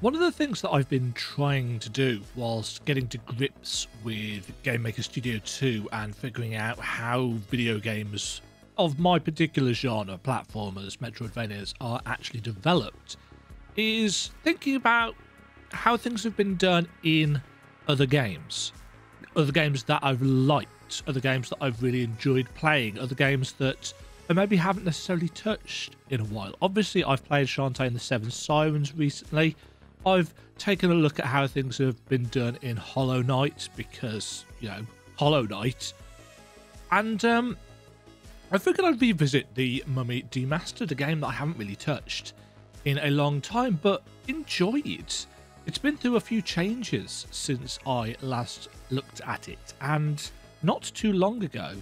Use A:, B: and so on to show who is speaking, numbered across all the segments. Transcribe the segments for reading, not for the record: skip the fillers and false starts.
A: One of the things that I've been trying to do whilst getting to grips with Game Maker Studio 2 and figuring out how video games of my particular genre, platformers, Metroidvanias, are actually developed, is thinking about how things have been done in other games that I've liked, other games that I've really enjoyed playing, other games that I maybe haven't necessarily touched in a while. Obviously, I've played Shantae and the Seven Sirens recently. I've taken a look at how things have been done in Hollow Knight because, you know, Hollow Knight. And I figured I'd revisit the Mummy Demastered, a game that I haven't really touched in a long time, but enjoyed. It's been through a few changes since I last looked at it, and not too long ago,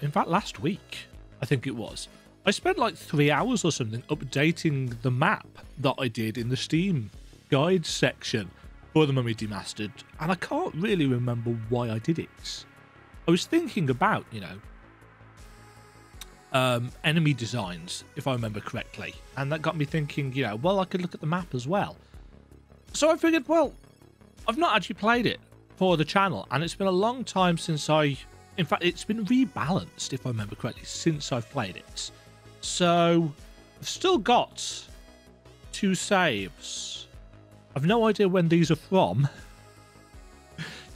A: in fact last week, I think it was, I spent like 3 hours or something updating the map that I did in the Steam guide section for the Mummy Demastered, and I can't really remember why I did it. I was thinking about, you know, enemy designs, if I remember correctly, and that got me thinking, you know, well, I could look at the map as well. So I figured, well, I've not actually played it for the channel, and it's been a long time since in fact, it's been rebalanced, if I remember correctly, since I've played it. So I've still got 2 saves. I've no idea when these are from.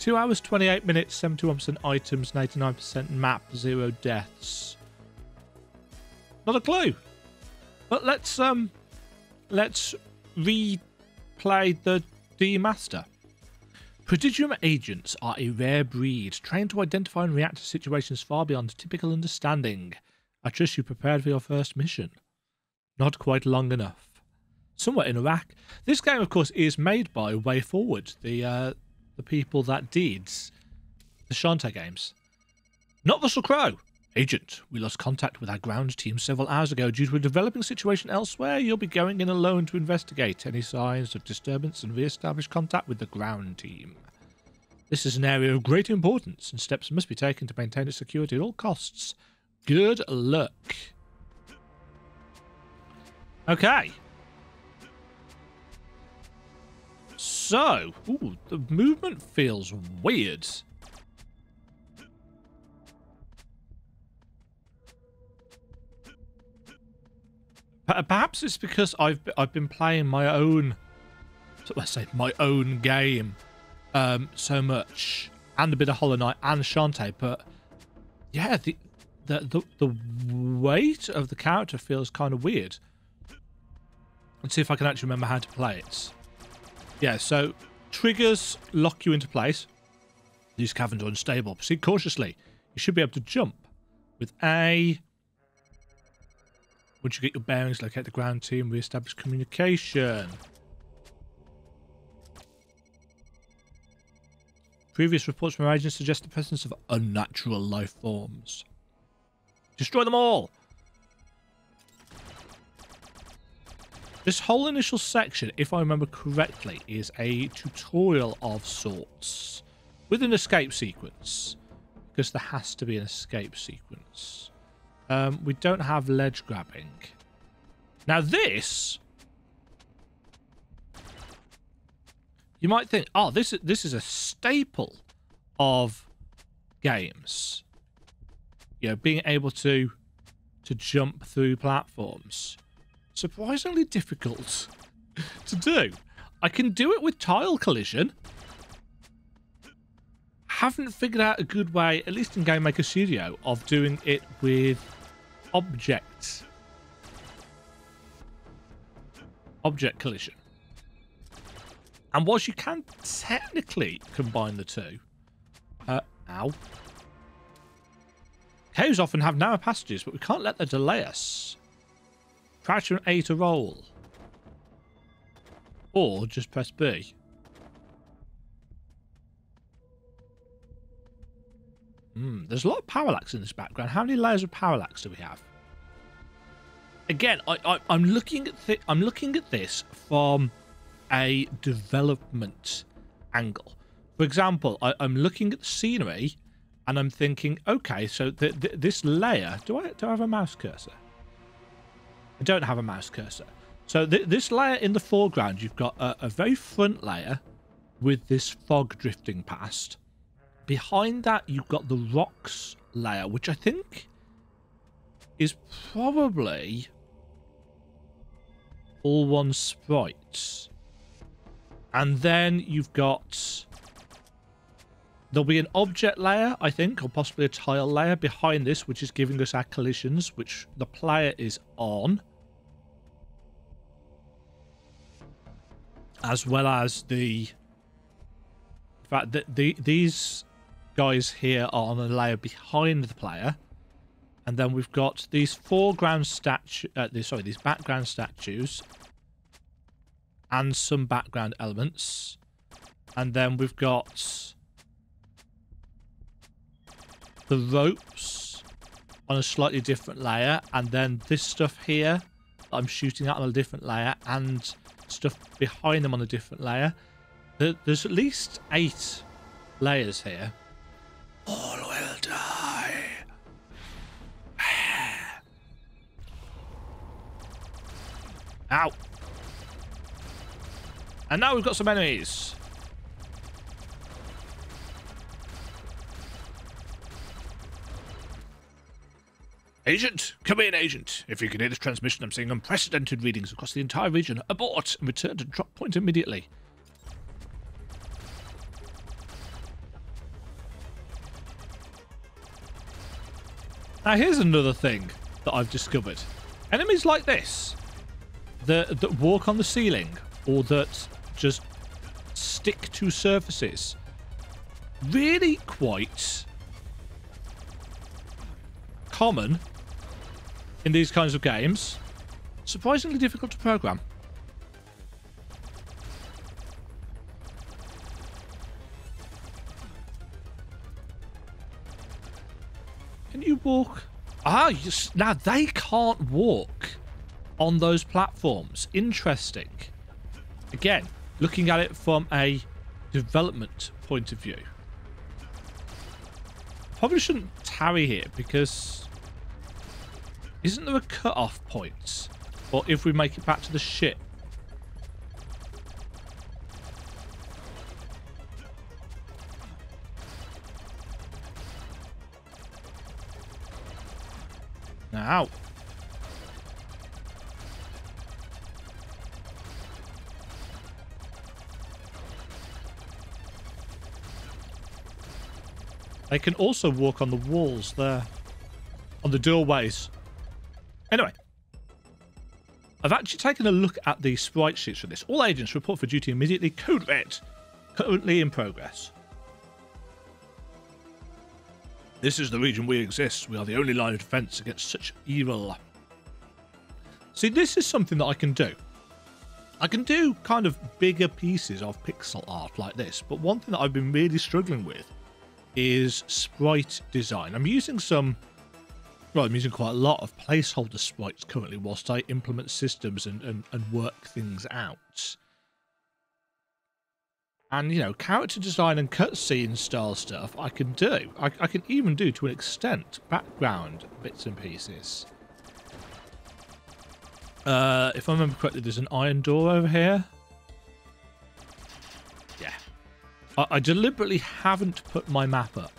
A: 2 hours, 28 minutes, 71% items, 89% map, 0 deaths. Not a clue. But let's replay the Demaster. Prodigium agents are a rare breed, trained to identify and react to situations far beyond typical understanding. I trust you prepared for your first mission. Not quite long enough. Somewhere in Iraq. This game, of course, is made by Way Forward, the people that did the Shantae games. Not Russell Crowe. Agent, we lost contact with our ground team several hours ago due to a developing situation elsewhere. You'll be going in alone to investigate any signs of disturbance and re-establish contact with the ground team. This is an area of great importance, and steps must be taken to maintain its security at all costs. Good luck. Okay. So, ooh, the movement feels weird. Perhaps it's because I've been playing my own, let's say, my own game so much, and a bit of Hollow Knight and Shantae. But yeah, the weight of the character feels kind of weird. Let's see if I can actually remember how to play it. Yeah, so triggers lock you into place. These caverns are unstable. Proceed cautiously. You should be able to jump with A. Once you get your bearings, locate the ground team, re-establish communication. Previous reports from our agents suggest the presence of unnatural life forms. Destroy them all! This whole initial section, if I remember correctly, is a tutorial of sorts with an escape sequence, because there has to be an escape sequence. We don't have ledge grabbing. Now this, you might think, oh, this is a staple of games. You know, being able to jump through platforms. Surprisingly difficult to do. I can do it with tile collision. Haven't figured out a good way, at least in Game Maker Studio, of doing it with object collision. And whilst you can technically combine the two, ow. Caves often have narrow passages, but we can't let that delay us. Crouch and A to roll, or just press B. There's a lot of parallax in this background. How many layers of parallax do we have? Again, I'm looking at this from a development angle. For example, I'm looking at the scenery, and I'm thinking, okay, so this layer. Do I have a mouse cursor? I don't have a mouse cursor. So this layer in the foreground, you've got a very front layer with this fog drifting past. Behind that, you've got the rocks layer, which I think is probably all one sprites. And then you've got... There'll be an object layer, I think, or possibly a tile layer behind this, which is giving us our collisions, which the player is on. As well as the... In fact, these guys here are on a layer behind the player. And then we've got these foreground these background statues. And some background elements. And then we've got the ropes on a slightly different layer. And then this stuff here I'm shooting at on a different layer. And stuff behind them on a different layer. There's at least 8 layers here. All will die. Ow. And now we've got some enemies. Agent, come in, Agent. If you can hear this transmission, I'm seeing unprecedented readings across the entire region. Abort and return to drop point immediately. Now, here's another thing that I've discovered. Enemies like this, that walk on the ceiling, or that just stick to surfaces, really quite common in these kinds of games. Surprisingly difficult to program. Can you walk? Ah, yes. Now they can't walk on those platforms. Interesting. Again, looking at it from a development point of view. Probably shouldn't tarry here because isn't there a cut-off point? Or if we make it back to the ship? Now. They can also walk on the walls there. On the doorways. Anyway. I've actually taken a look at the sprite sheets for this. All agents report for duty immediately. Code red. Currently in progress. This is the region we exist. We are the only line of defense against such evil. See, this is something that I can do. I can do kind of bigger pieces of pixel art like this, but one thing that I've been really struggling with is sprite design. I'm using I'm using quite a lot of placeholder sprites currently whilst I implement systems and work things out. And, you know, character design and cutscene style stuff I can do. I can even do, to an extent, background bits and pieces. If I remember correctly, there's an iron door over here. Yeah. I deliberately haven't put my map up.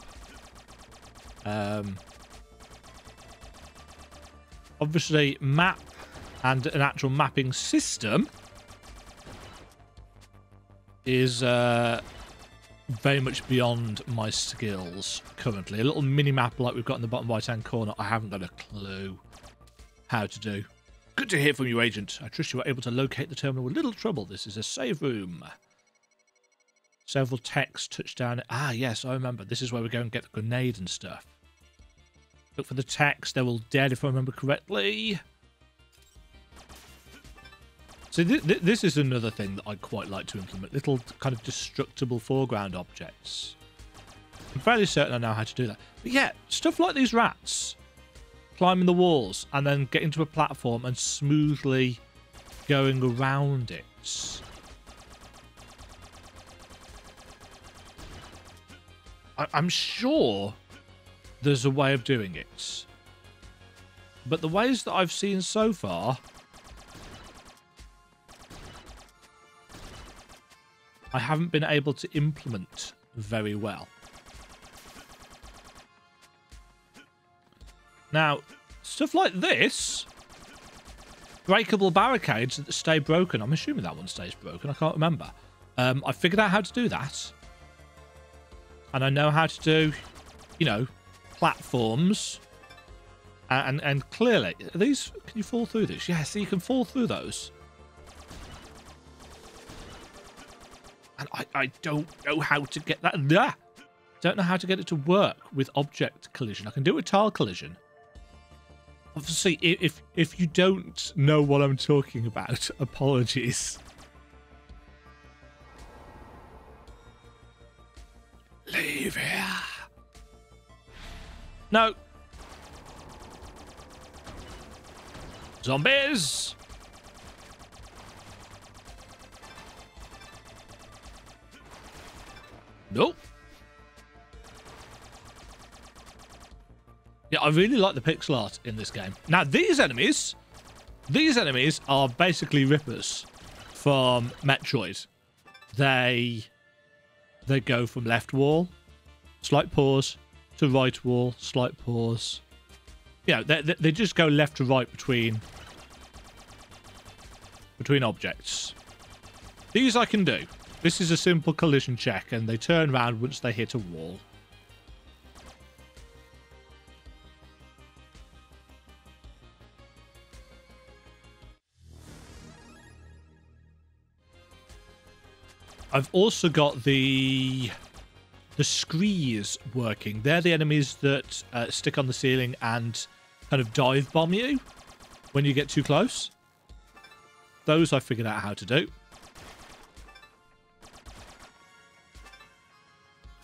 A: Obviously, map and an actual mapping system is very much beyond my skills currently. A little mini-map like we've got in the bottom right-hand corner, I haven't got a clue how to do. Good to hear from you, Agent. I trust you were able to locate the terminal with little trouble. This is a save room. Several techs touched down. Ah, yes, I remember. This is where we go and get the grenade and stuff. Look for the techs. They're all dead, if I remember correctly. So this is another thing that I'd quite like to implement. Little kind of destructible foreground objects. I'm fairly certain I know how to do that. But yeah, stuff like these rats. Climbing the walls and then getting to a platform and smoothly going around it. I'm sure there's a way of doing it. But the ways that I've seen so far I haven't been able to implement very well. Now, stuff like this, breakable barricades that stay broken. I'm assuming that one stays broken. I can't remember. I figured out how to do that. And I know how to do, you know, platforms. And clearly, are these, can you fall through this? Yeah, so you can fall through those. And I don't know how to get that. Don't know how to get it to work with object collision. I can do it with tile collision. Obviously, if you don't know what I'm talking about, apologies. Leave here. No. Zombies. Nope. Yeah, I really like the pixel art in this game. Now, these enemies are basically rippers from Metroid. They go from left wall, slight pause, to right wall, slight pause. You know, they just go left to right between objects. These I can do. This is a simple collision check, and they turn around once they hit a wall. I've also got the screes working. They're the enemies that stick on the ceiling and kind of dive bomb you when you get too close. Those I figured out how to do.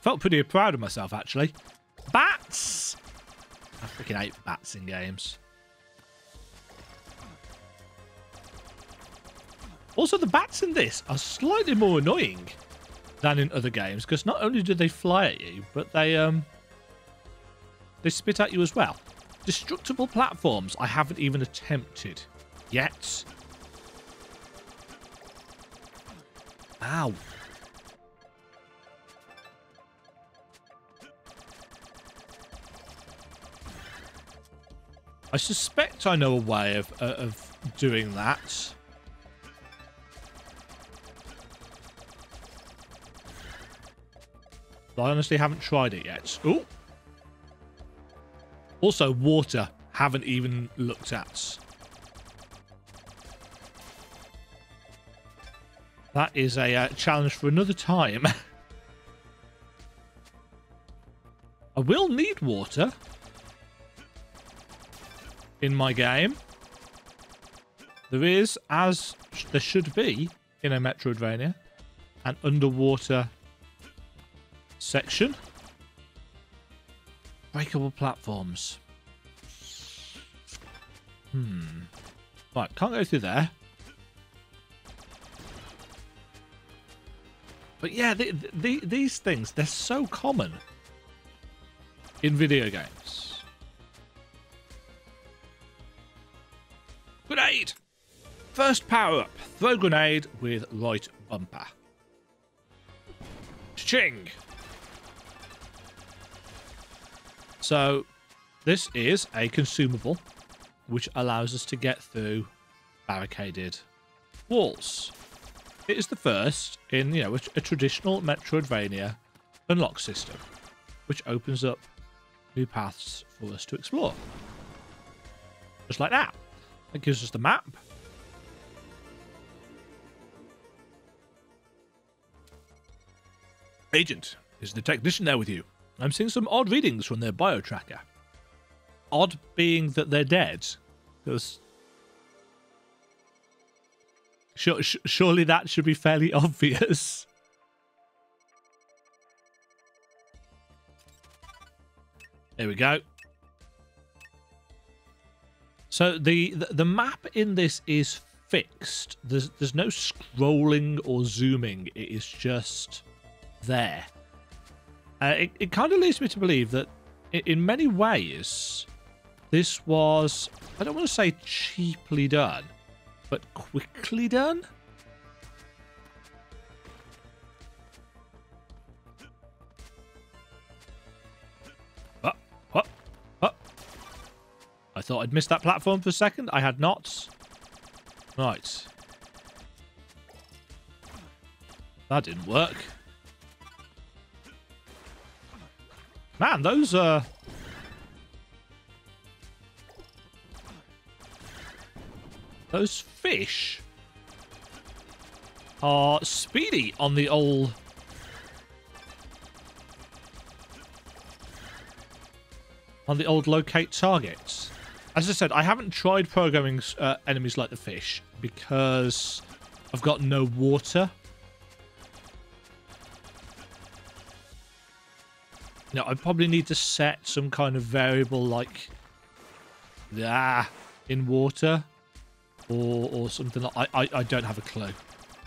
A: Felt pretty proud of myself, actually. Bats! I freaking hate bats in games. Also, the bats in this are slightly more annoying than in other games, because not only do they fly at you, but they spit at you as well. Destructible platforms I haven't even attempted yet. Ow. I suspect I know a way of doing that. But I honestly haven't tried it yet. Ooh. Also, water. Haven't even looked at. That is a challenge for another time. I will need water in my game. There is, as there should be in a Metroidvania, an underwater section. Breakable platforms. Right, can't go through there. But yeah, these things, they're so common in video games. Grenade! First power up. Throw grenade with right bumper. Ching! So, this is a consumable which allows us to get through barricaded walls. It is the first in, you know, a traditional Metroidvania unlock system, which opens up new paths for us to explore. Just like that. It gives us the map. Agent, is the technician there with you? I'm seeing some odd readings from their bio tracker. Odd being that they're dead. Because surely that should be fairly obvious. There we go. So the map in this is fixed. There's no scrolling or zooming. It is just there. It kind of leads me to believe that in many ways this was, I don't want to say cheaply done, but quickly done. thought I'd missed that platform for a second. I had not. Right. That didn't work. Man, those fish are speedy on the old locate targets. As I said, I haven't tried programming enemies like the fish because I've got no water. No, I probably need to set some kind of variable like in water or something. I don't have a clue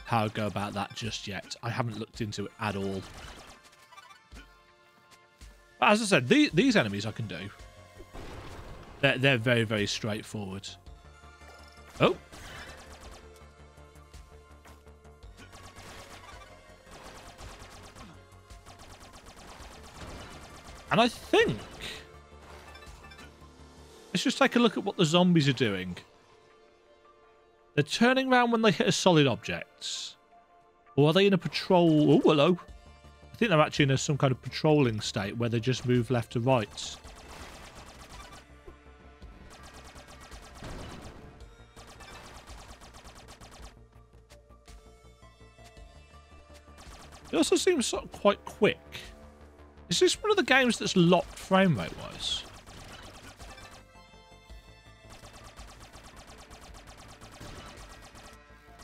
A: how to go about that just yet. I haven't looked into it at all. But as I said, these enemies I can do. They're very, very straightforward. Oh. And I think... let's just take a look at what the zombies are doing. They're turning around when they hit a solid object. Or are they in a patrol... oh, hello. I think they're actually in some kind of patrolling state where they just move left to right. It also seems sort of quite quick. Is this one of the games that's locked frame rate wise?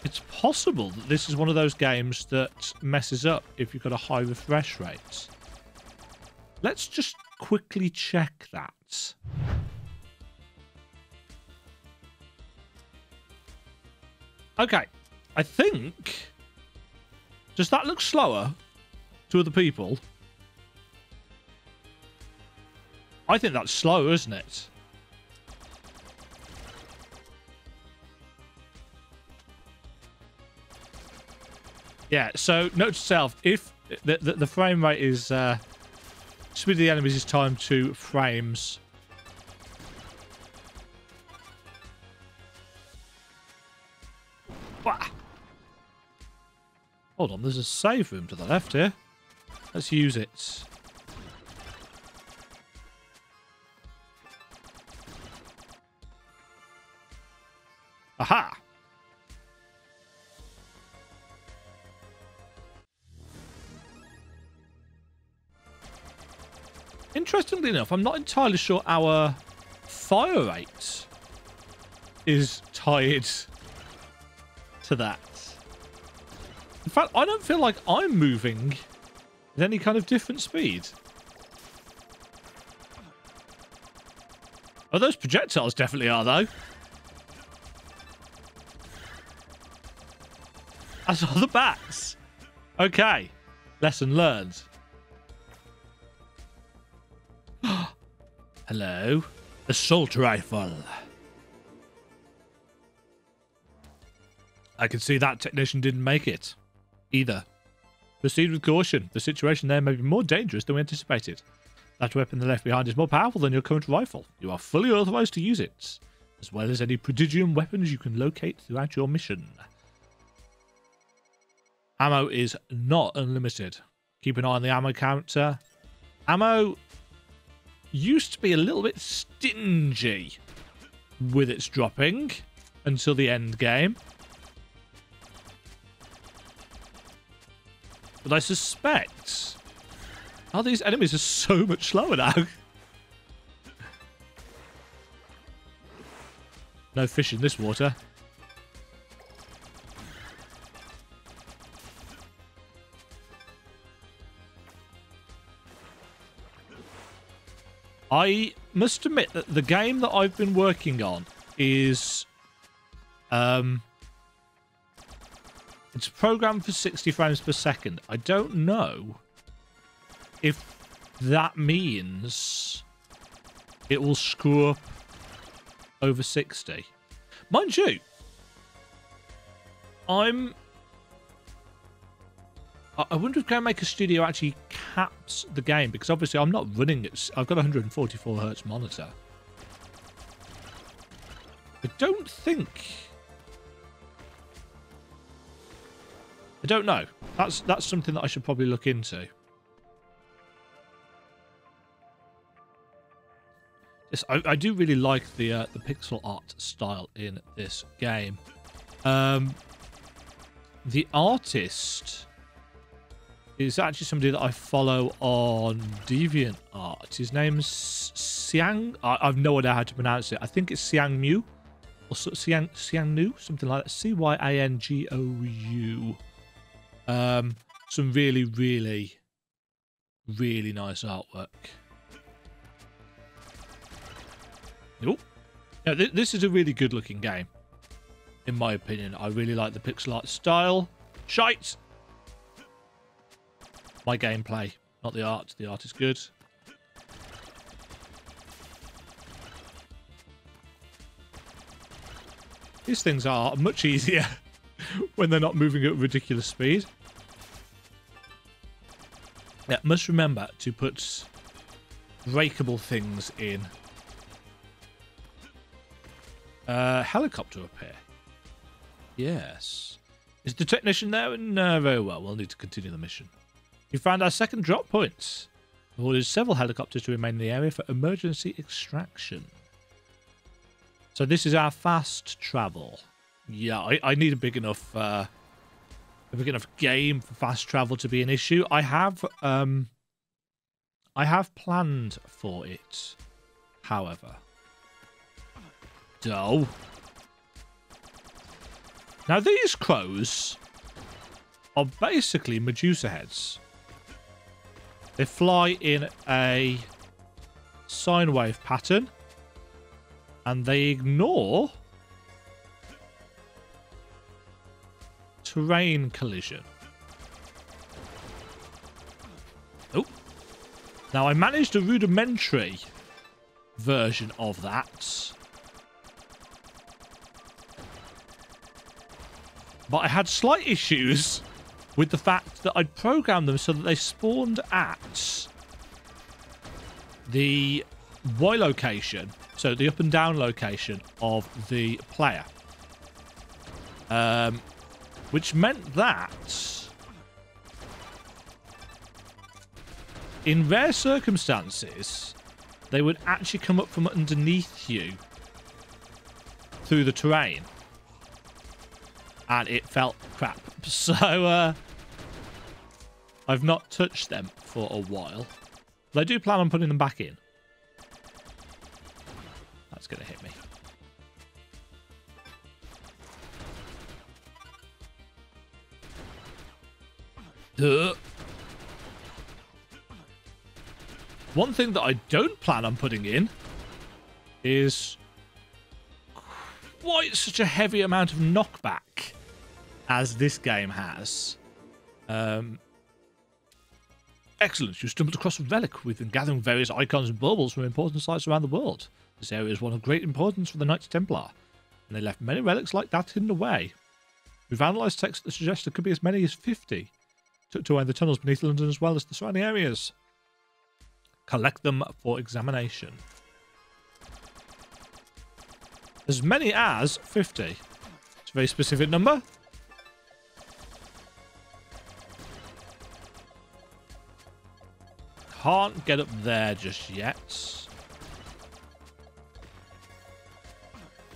A: It's possible that this is one of those games that messes up if you've got a high refresh rate. Let's just quickly check that. Okay, I think... does that look slower to other people? I think that's slow, isn't it? Yeah, so note to self, if the frame rate is... speed of the enemies is time to frames. Wah! Hold on, there's a save room to the left here. Let's use it. Aha! Interestingly enough, I'm not entirely sure our fire rate is tied to that. In fact, I don't feel like I'm moving at any kind of different speed. Oh, those projectiles definitely are, though. I saw the bats. Okay. Lesson learned. Hello. Assault rifle. I can see that technician didn't make it. Either. Proceed with caution. The situation there may be more dangerous than we anticipated. That weapon they left behind is more powerful than your current rifle. You are fully authorized to use it, as well as any prodigium weapons you can locate throughout your mission. Ammo is not unlimited. Keep an eye on the ammo counter. Ammo used to be a little bit stingy with its dropping until the end game. But I suspect... oh, these enemies are so much slower now. No fish in this water. I must admit that the game that I've been working on is... it's programmed for 60 frames per second. I don't know if that means it will screw up over 60. Mind you, I wonder if GameMaker Studio actually caps the game, because obviously I'm not running it. I've got a 144 Hz monitor. I don't think... I don't know. That's something that I should probably look into. Yes, I do really like the pixel art style in this game. The artist is actually somebody that I follow on DeviantArt. His name's Xiang. I've no idea how to pronounce it. I think it's Xiang Mu or Xiang Nu, something like that. Cyangou. Some really, really, really nice artwork. Oh, yeah, this is a really good looking game, in my opinion. I really like the pixel art style. Shite! My gameplay, not the art. The art is good. These things are much easier when they're not moving at ridiculous speed. Yeah, must remember to put breakable things in. Helicopter repair. Yes. Is the technician there? No, very well. We'll need to continue the mission. We found our second drop point. We ordered several helicopters to remain in the area for emergency extraction. So this is our fast travel. Yeah, I need a big enough game for fast travel to be an issue. I have planned for it, however. So now these crows are basically Medusa heads. They fly in a sine wave pattern and they ignore terrain collision. Oh. Now I managed a rudimentary version of that. But I had slight issues with the fact that I'd programmed them so that they spawned at the Y location, so the up and down location of the player. Which meant that in rare circumstances, they would actually come up from underneath you through the terrain. And it felt crap. So, I've not touched them for a while. But I do plan on putting them back in. That's going to hit me. One thing that I don't plan on putting in is quite such a heavy amount of knockback as this game has. Excellent. You stumbled across a relic. We've been gathering various icons and baubles from important sites around the world. This area is one of great importance for the Knights Templar, and they left many relics like that hidden away. We've analysed texts that suggest there could be as many as 50 tucked away in the tunnels beneath London as well as the surrounding areas. Collect them for examination. As many as 50. It's a very specific number. Can't get up there just yet.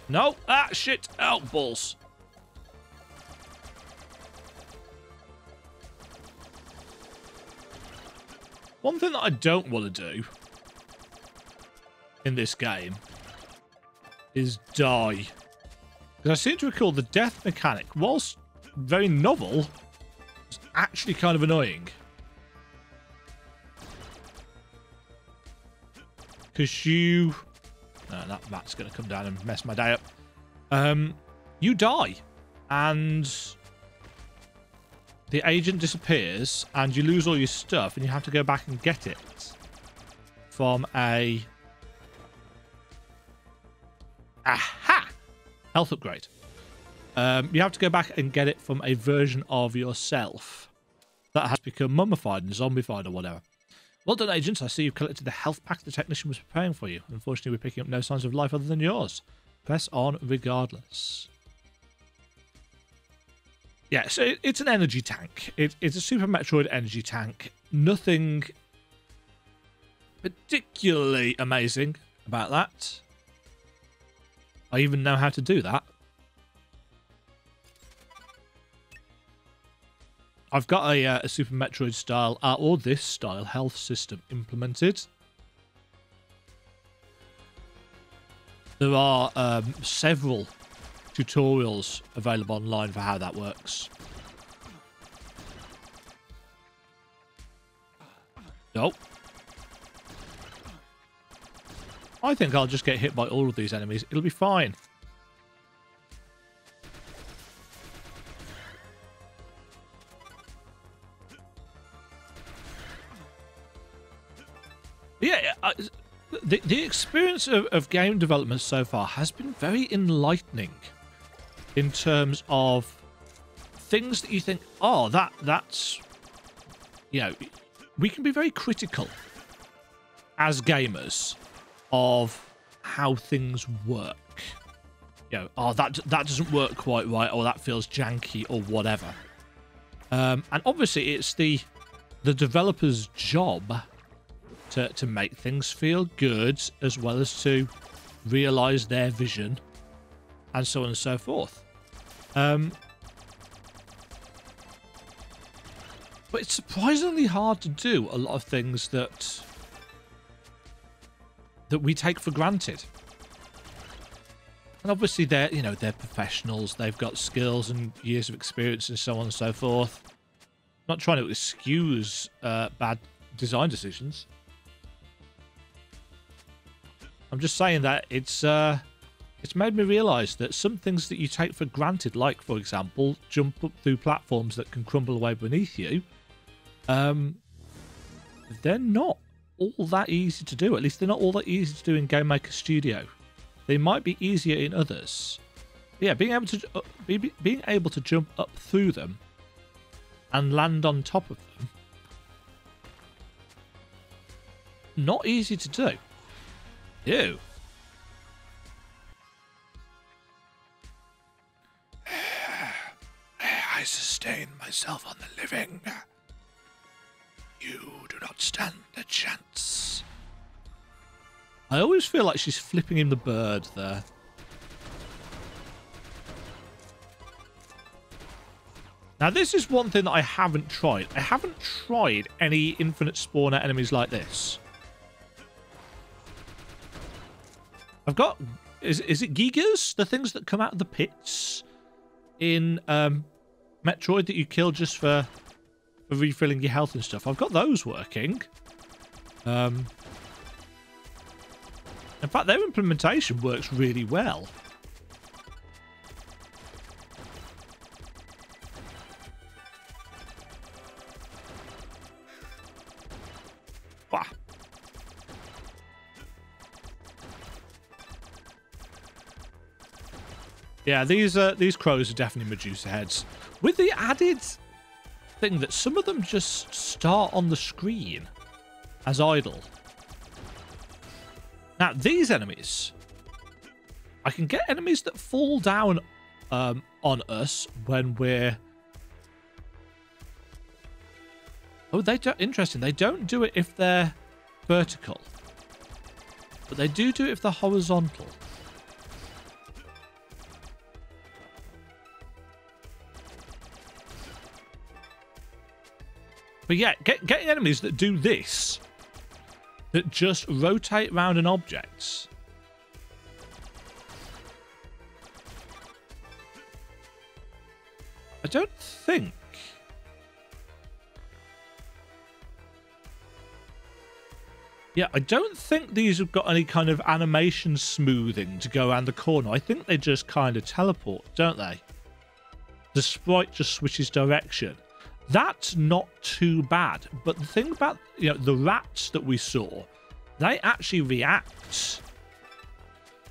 A: No. Ah, shit. Oh, balls. One thing that I don't want to do in this game is die. Because I seem to recall the death mechanic, whilst very novel, is actually kind of annoying. Because you... No, that's going to come down and mess my day up. You die. And the agent disappears and you lose all your stuff and you have to go back and get it from a... Aha! Health upgrade. You have to go back and get it from a version of yourself that has become mummified and zombified or whatever. Well done, agents. I see you've collected the health pack the technician was preparing for you. Unfortunately, we're picking up no signs of life other than yours. Press on regardless. Yeah, so it's an energy tank. It's a Super Metroid energy tank. Nothing particularly amazing about that. I even know how to do that. I've got a Super Metroid style, or this style, health system implemented. There are several tutorials available online for how that works. Nope. I think I'll just get hit by all of these enemies. It'll be fine. Yeah, the experience of game development so far has been very enlightening in terms of things that you think, oh, that's, you know, we can be very critical as gamers of how things work. You know, oh, that doesn't work quite right, or that feels janky, or whatever. And obviously, it's the developer's job to make things feel good, as well as to realize their vision, and so on and so forth. But it's surprisingly hard to do a lot of things that we take for granted. And obviously they're professionals, they've got skills and years of experience and so on and so forth. I'm not trying to excuse bad design decisions. I'm just saying that it's made me realise that some things that you take for granted, like, for example, jump up through platforms that can crumble away beneath you, they're not all that easy to do. At least they're not all that easy to do in Game Maker Studio. They might be easier in others. But yeah, being able to jump up through them and land on top of them, not easy to do. Ew. I sustain myself on the living. You do not stand a chance. I always feel like she's flipping him the bird there. Now, this is one thing that I haven't tried. I haven't tried any infinite spawner enemies like this. I've got... Is it Gigas? The things that come out of the pits in Metroid that you kill just for refilling your health and stuff. I've got those working. In fact, their implementation works really well. Bah. Yeah, these crows are definitely Medusa heads. With the added thing that some of them just start on the screen as idle. Now, these enemies, I can get enemies that fall down on us when we're... Oh, they don't... Interesting. They don't do it if they're vertical. But they do it if they're horizontal. But yeah, getting enemies that do this, that just rotate around an object, I don't think... Yeah, I don't think these have got any kind of animation smoothing to go around the corner. I think they just kind of teleport, don't they? The sprite just switches direction. That's not too bad. But the thing about, the rats that we saw, they actually react.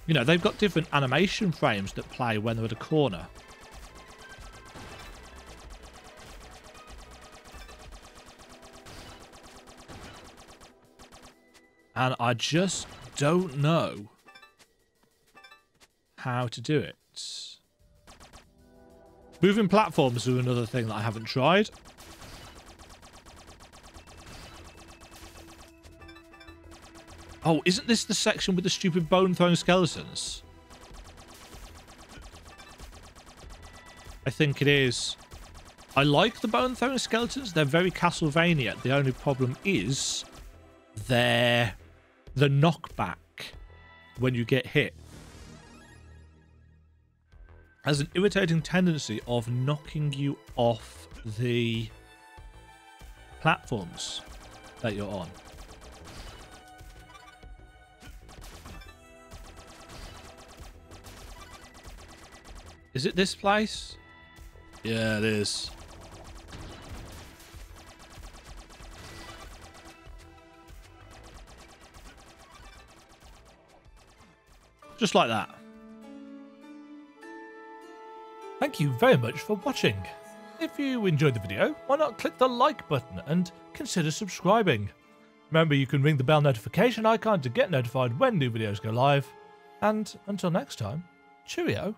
A: They've got different animation frames that play when they're at a corner. And I just don't know how to do it. Moving platforms are another thing that I haven't tried. Oh, isn't this the section with the stupid bone-throwing skeletons? I think it is. I like the bone-throwing skeletons. They're very Castlevania. The only problem is they're the knockback when you get hit. Has an irritating tendency of knocking you off the platforms that you're on. Is it this place? Yeah, it is. Just like that. Thank you very much for watching. If you enjoyed the video, why not click the like button and consider subscribing. Remember, you can ring the bell notification icon to get notified when new videos go live. And until next time, cheerio.